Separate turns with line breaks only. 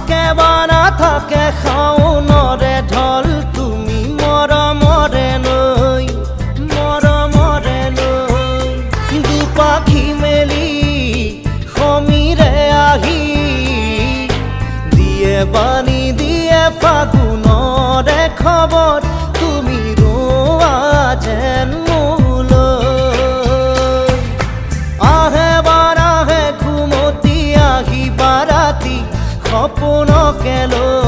থাকে বা নাথাকে শাওনৰে ঢল তুমি মৰমৰে নৈ দুপাখি মেলি সমীৰে আহি দিয়ে বাণী দিয়ে ফাগুনৰে খবৰ তুমি ৰোৱা যেন মোলৈ আহে বাৰ আহে ঘুমতি আহি বাৰাতি সপোনকে লৈ